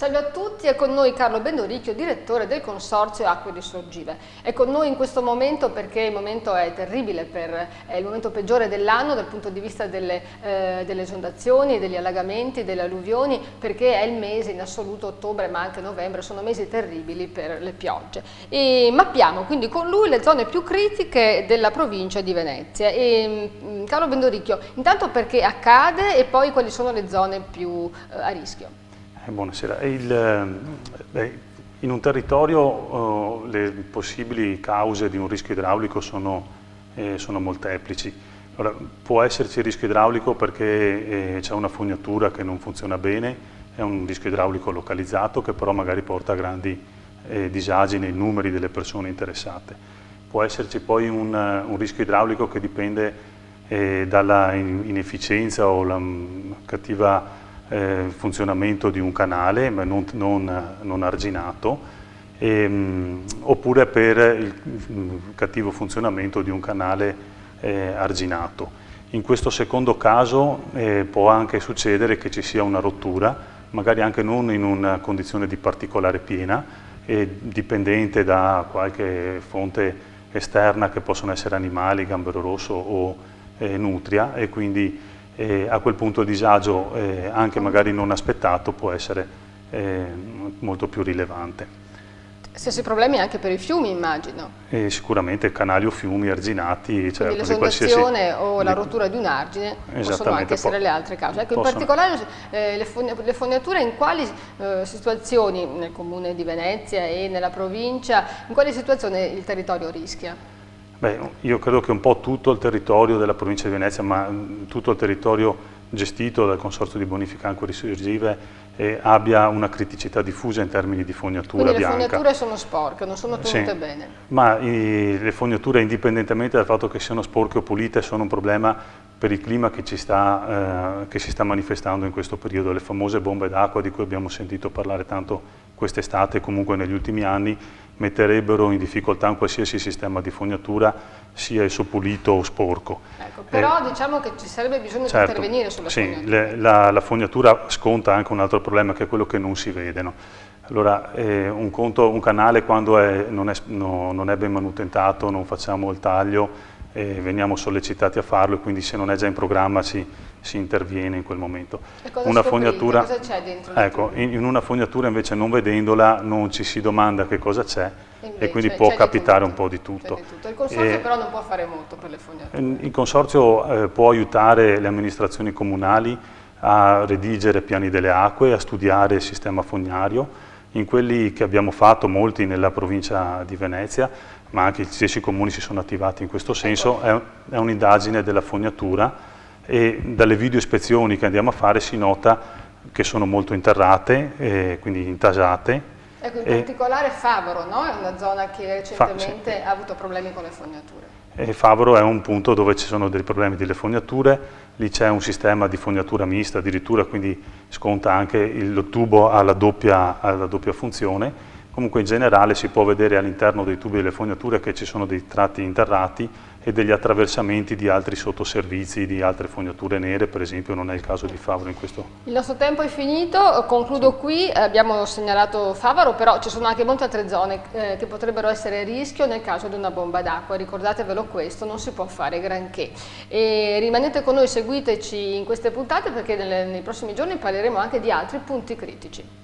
Salve a tutti, è con noi Carlo Bendoricchio, direttore del Consorzio Acque Risorgive. È con noi in questo momento perché il momento è terribile, è il momento peggiore dell'anno dal punto di vista delle esondazioni, degli allagamenti, delle alluvioni, perché è il mese in assoluto, ottobre ma anche novembre, sono mesi terribili per le piogge. E mappiamo quindi con lui le zone più critiche della provincia di Venezia. Carlo Bendoricchio, intanto perché accade e poi quali sono le zone più a rischio? Buonasera. In un territorio le possibili cause di un rischio idraulico sono molteplici. Allora, può esserci il rischio idraulico perché c'è una fognatura che non funziona bene, è un rischio idraulico localizzato che però magari porta a grandi disagi nei numeri delle persone interessate. Può esserci poi un rischio idraulico che dipende dalla inefficienza o la cattiva funzionamento di un canale ma non arginato, oppure per il cattivo funzionamento di un canale arginato. In questo secondo caso può anche succedere che ci sia una rottura, magari anche non in una condizione di particolare piena, dipendente da qualche fonte esterna che possono essere animali, gambero rosso o nutria, e quindi a quel punto il disagio, anche magari non aspettato, può essere molto più rilevante. Stessi problemi anche per i fiumi, immagino. Sicuramente canali o fiumi arginati. Quindi l'esondazione o la rottura di un argine possono anche essere le altre cause. Ecco, in particolare le fognature in quali situazioni, nel comune di Venezia e nella provincia, in quali situazioni il territorio rischia? Beh, io credo che un po' tutto il territorio della provincia di Venezia, ma tutto il territorio gestito dal Consorzio di Bonifica Acque Risorgive abbia una criticità diffusa in termini di fognatura bianca. Quindi le fognature sono sporche, non sono tenute bene. Ma le fognature, indipendentemente dal fatto che siano sporche o pulite, sono un problema per il clima che si sta manifestando in questo periodo. Le famose bombe d'acqua di cui abbiamo sentito parlare tanto quest'estate e comunque negli ultimi anni metterebbero in difficoltà un qualsiasi sistema di fognatura, sia esso pulito o sporco. Ecco, però diciamo che ci sarebbe bisogno di intervenire sulla fognatura. La fognatura sconta anche un altro problema, che è quello che non si vede, no? Allora, un canale quando non è ben manutentato, non facciamo il taglio, veniamo sollecitati a farlo, e quindi se non è già in programma si interviene in quel momento. E cosa cosa c'è dentro? Ecco, in una fognatura invece, non vedendola, non ci si domanda che cosa c'è, e quindi può capitare un po' di tutto. Il Consorzio però non può fare molto per le fognature. Il Consorzio può aiutare le amministrazioni comunali a redigere piani delle acque, a studiare il sistema fognario. In quelli che abbiamo fatto, molti nella provincia di Venezia, ma anche gli stessi comuni si sono attivati in questo senso, è un'indagine della fognatura, e dalle video ispezioni che andiamo a fare si nota che sono molto interrate, quindi intasate. Ecco, in particolare Favaro, no? È una zona che recentemente ha avuto problemi con le fognature. Favaro è un punto dove ci sono dei problemi delle fognature, lì c'è un sistema di fognatura mista addirittura, quindi sconta anche il tubo alla doppia funzione. Comunque in generale si può vedere all'interno dei tubi delle fognature che ci sono dei tratti interrati e degli attraversamenti di altri sottoservizi, di altre fognature nere, per esempio. Non è il caso di Favaro in questo. Il nostro tempo è finito, concludo qui. Abbiamo segnalato Favaro, però ci sono anche molte altre zone che potrebbero essere a rischio nel caso di una bomba d'acqua. Ricordatevelo questo, non si può fare granché. E rimanete con noi, seguiteci in queste puntate, perché nei prossimi giorni parleremo anche di altri punti critici.